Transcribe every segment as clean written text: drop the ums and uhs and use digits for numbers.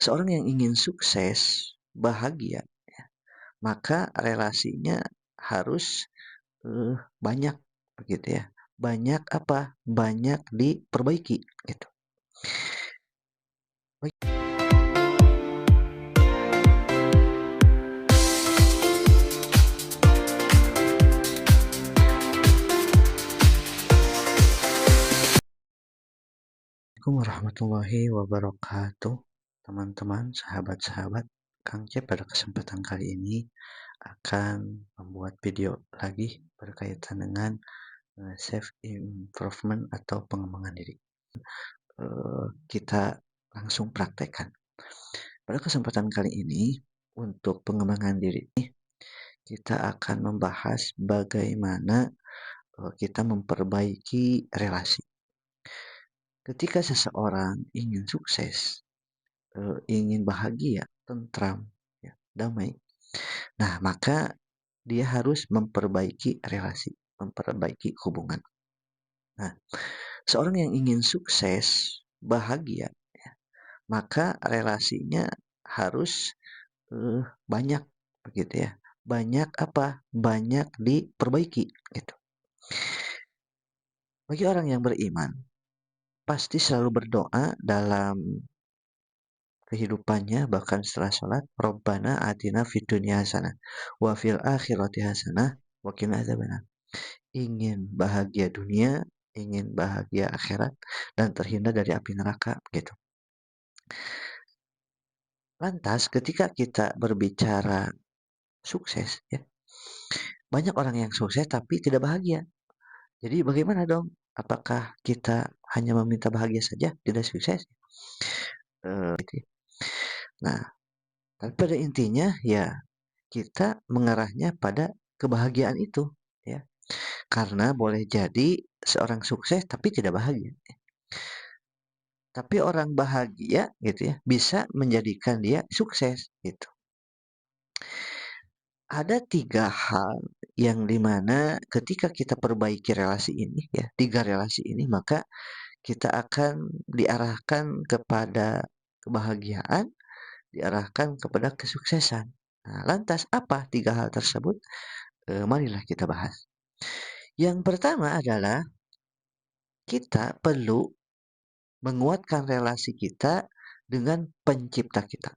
Seorang yang ingin sukses, bahagia, maka relasinya harus banyak begitu ya. Banyak apa? Banyak diperbaiki gitu. Assalamualaikum warahmatullahi wabarakatuh. Teman-teman, sahabat-sahabat, Kang Cep pada kesempatan kali ini akan membuat video lagi berkaitan dengan self improvement atau pengembangan diri. Kita langsung praktekkan. Pada kesempatan kali ini untuk pengembangan diri kita akan membahas bagaimana kita memperbaiki relasi. Ketika seseorang ingin sukses, ingin bahagia, tentram, ya, damai. Nah, maka dia harus memperbaiki relasi, memperbaiki hubungan. Nah, seorang yang ingin sukses, bahagia, maka relasinya harus banyak begitu ya. Banyak apa? Banyak diperbaiki gitu. Bagi orang yang beriman, pasti selalu berdoa dalam kehidupannya, bahkan setelah sholat, Rabbana atina fid dunya hasanah wa fil akhirati hasanah wa qina adzabannar. Ingin bahagia dunia, ingin bahagia akhirat, dan terhindar dari api neraka gitu. Lantas ketika kita berbicara sukses ya, banyak orang yang sukses tapi tidak bahagia. Jadi bagaimana dong? Apakah kita hanya meminta bahagia saja, tidak sukses? Gitu ya. Nah, tapi pada intinya ya kita mengarahnya pada kebahagiaan itu ya. Karena boleh jadi seorang sukses tapi tidak bahagia. Tapi orang bahagia gitu ya bisa menjadikan dia sukses gitu. Ada 3 hal yang dimana ketika kita perbaiki relasi ini ya, 3 relasi ini, maka kita akan diarahkan kepada kebahagiaan, diarahkan kepada kesuksesan. Nah, lantas apa 3 hal tersebut? Marilah kita bahas. Yang pertama adalah kita perlu menguatkan relasi kita dengan pencipta kita.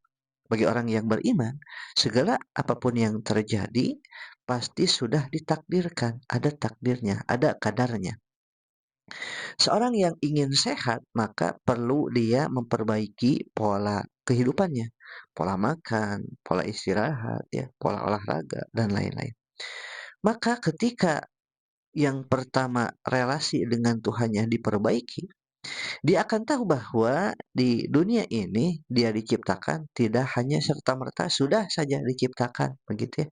Bagi orang yang beriman, segala apapun yang terjadi pasti sudah ditakdirkan, ada takdirnya, ada kadarnya. Seorang yang ingin sehat, maka perlu dia memperbaiki pola kehidupannya, pola makan, pola istirahat, ya, pola olahraga, dan lain-lain. Maka ketika yang pertama relasi dengan Tuhannya diperbaiki, dia akan tahu bahwa di dunia ini dia diciptakan tidak hanya serta-merta sudah saja diciptakan, begitu ya.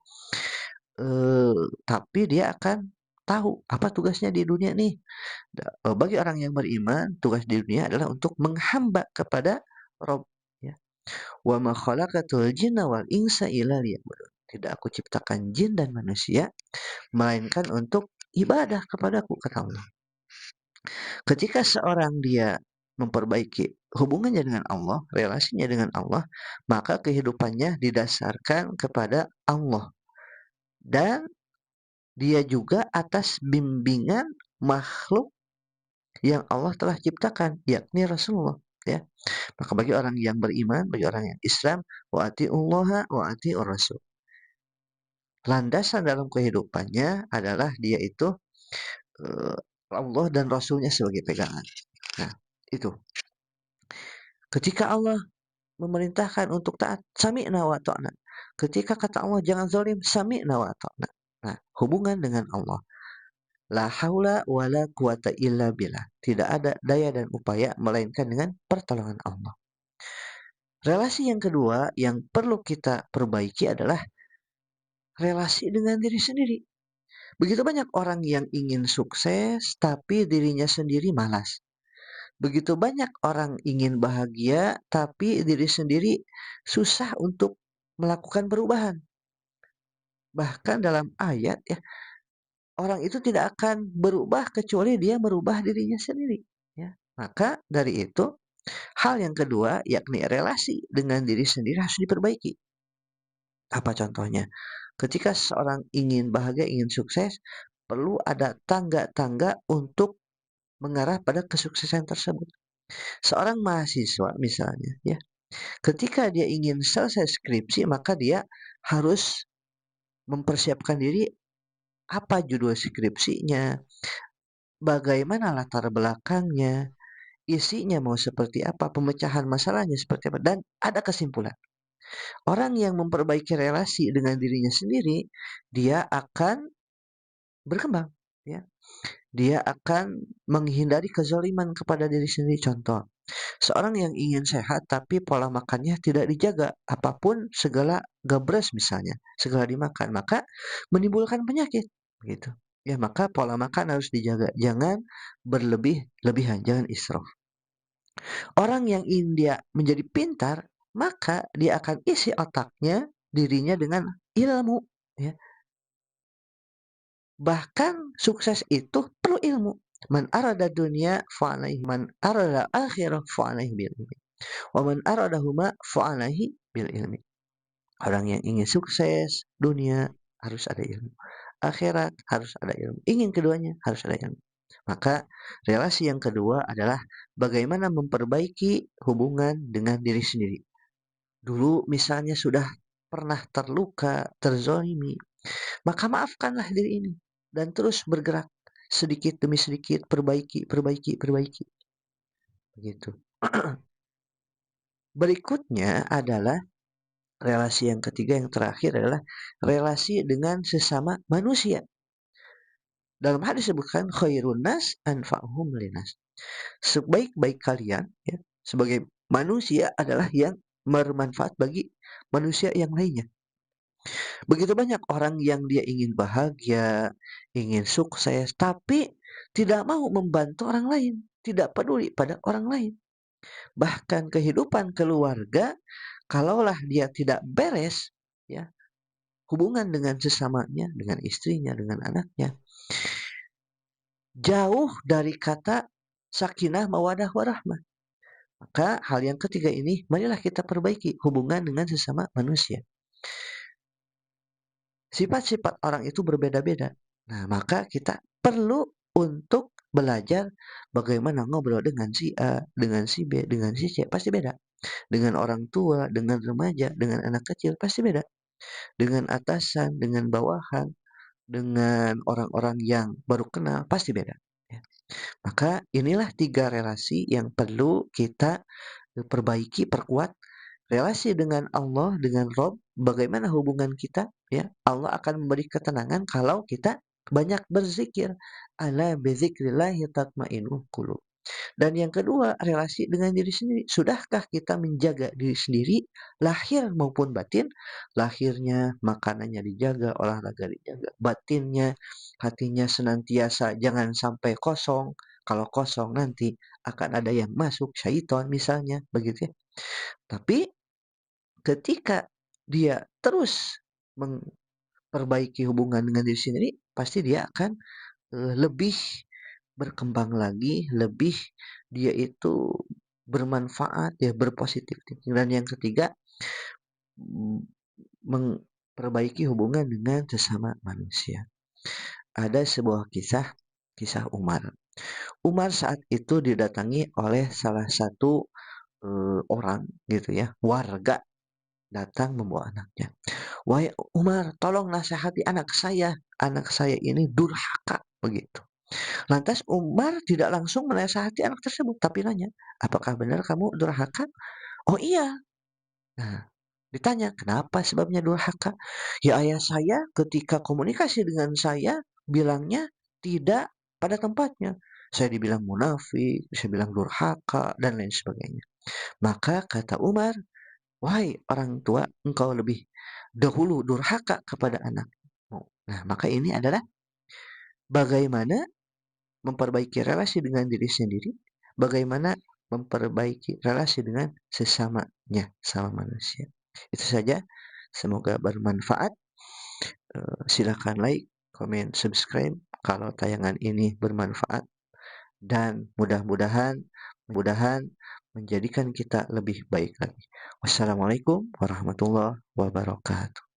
Tapi dia akan tahu apa tugasnya di dunia nih. Bagi orang yang beriman, tugas di dunia adalah untuk menghamba kepada Rob. Ya. Wa ma khalaqatul jinna wal insa illa liya'budun. Tidak aku ciptakan jin dan manusia melainkan untuk ibadah kepadaku, kata Allah. Ketika seorang dia memperbaiki hubungannya dengan Allah, relasinya dengan Allah, maka kehidupannya didasarkan kepada Allah. Dan dia juga atas bimbingan makhluk yang Allah telah ciptakan, yakni Rasulullah. Ya. Maka bagi orang yang beriman, bagi orang yang Islam, wa atiullaha wa atiur rasul. Landasan dalam kehidupannya adalah dia itu uh, Allah dan Rasulnya sebagai pegangan. Nah, itu. Ketika Allah memerintahkan untuk taat, sami'na wa ta'na. Ketika kata Allah jangan zalim, sami'na wa ta'na. Nah, hubungan dengan Allah. La haula wa la quwata illa billah. Tidak ada daya dan upaya melainkan dengan pertolongan Allah. Relasi yang kedua yang perlu kita perbaiki adalah relasi dengan diri sendiri. Begitu banyak orang yang ingin sukses tapi dirinya sendiri malas. Begitu banyak orang ingin bahagia tapi diri sendiri susah untuk melakukan perubahan. Bahkan dalam ayat ya, orang itu tidak akan berubah kecuali dia merubah dirinya sendiri. Ya. Maka dari itu Hal yang kedua, yakni relasi dengan diri sendiri harus diperbaiki. Apa contohnya? Ketika seseorang ingin bahagia, ingin sukses, perlu ada tangga-tangga untuk mengarah pada kesuksesan tersebut. Seorang mahasiswa misalnya, ya, ketika dia ingin selesai skripsi, maka dia harus mempersiapkan diri apa judul skripsinya, bagaimana latar belakangnya, isinya mau seperti apa, pemecahan masalahnya seperti apa, dan ada kesimpulan. Orang yang memperbaiki relasi dengan dirinya sendiri, dia akan berkembang, ya. Dia akan menghindari kezaliman kepada diri sendiri. Contoh, seorang yang ingin sehat tapi pola makannya tidak dijaga, apapun segala gabres misalnya, segala dimakan, maka menimbulkan penyakit, gitu. Ya, maka pola makan harus dijaga, jangan berlebih-lebihan, jangan israf. Orang yang ingin dia menjadi pintar, maka dia akan isi otaknya, dirinya dengan ilmu, ya. Bahkan sukses itu perlu ilmu. Man arada dunia fa'alaihi man arada akhirah fa'alaihi bil ilmi. Wa man aradahuma fa'alaihi bil ilmi. Orang yang ingin sukses dunia harus ada ilmu. Akhirat harus ada ilmu. Ingin keduanya harus ada ilmu. Maka relasi yang kedua adalah bagaimana memperbaiki hubungan dengan diri sendiri. Dulu misalnya sudah pernah terluka, terzolimi, maka maafkanlah diri ini dan terus bergerak sedikit demi sedikit, perbaiki, perbaiki, perbaiki. Begitu. Berikutnya adalah relasi yang ketiga, yang terakhir adalah relasi dengan sesama manusia. Dalam hadis disebutkan khairun nas anfa'uhum linas. Sebaik-baik kalian, ya, sebagai manusia adalah yang bermanfaat bagi manusia yang lainnya. Begitu banyak orang yang dia ingin bahagia, ingin sukses, tapi tidak mau membantu orang lain, tidak peduli pada orang lain. Bahkan kehidupan keluarga, kalaulah dia tidak beres, ya, hubungan dengan sesamanya, dengan istrinya, dengan anaknya, jauh dari kata sakinah, mawadah, warahmah. Maka hal yang ketiga ini, marilah kita perbaiki hubungan dengan sesama manusia. Sifat-sifat orang itu berbeda-beda. Nah, maka kita perlu untuk belajar bagaimana ngobrol dengan si A, dengan si B, dengan si C, pasti beda. Dengan orang tua, dengan remaja, dengan anak kecil, pasti beda. Dengan atasan, dengan bawahan, dengan orang-orang yang baru kenal, pasti beda. Ya. Maka inilah 3 relasi yang perlu kita perbaiki, perkuat. Relasi dengan Allah, dengan Rob, bagaimana hubungan kita, ya. Allah akan memberi ketenangan kalau kita banyak berzikir. Ala bizikrillahi tatmainnul qulub. Dan yang kedua, relasi dengan diri sendiri. Sudahkah kita menjaga diri sendiri, lahir maupun batin? Lahirnya, makanannya dijaga, olahraga dijaga. Batinnya, hatinya senantiasa jangan sampai kosong. Kalau kosong nanti akan ada yang masuk, syaitan misalnya, begitu ya. Tapi ketika dia terus memperbaiki hubungan dengan diri sendiri, pasti dia akan lebih berkembang lagi, lebih dia itu bermanfaat, ya, berpositif. Dan yang ketiga, mm, memperbaiki hubungan dengan sesama manusia. Ada sebuah kisah, kisah Umar. Umar saat itu didatangi oleh salah satu orang gitu ya, warga datang membawa anaknya. Wahai Umar, tolong nasihati anak saya. Anak saya ini durhaka, begitu. Lantas Umar tidak langsung menasihati anak tersebut, tapi nanya, apakah benar kamu durhaka? Oh iya. Nah, ditanya, kenapa sebabnya durhaka? Ya ayah saya ketika komunikasi dengan saya, bilangnya tidak pada tempatnya. Saya dibilang munafik, saya bilang durhaka, dan lain sebagainya. Maka kata Umar, wahai orang tua, engkau lebih dahulu durhaka kepada anakmu. Nah, maka ini adalah bagaimana memperbaiki relasi dengan diri sendiri, bagaimana memperbaiki relasi dengan sesamanya, sama manusia. Itu saja, semoga bermanfaat. Silakan like, komen, subscribe kalau tayangan ini bermanfaat dan mudah-mudahan menjadikan kita lebih baik lagi. Wassalamualaikum warahmatullahi wabarakatuh.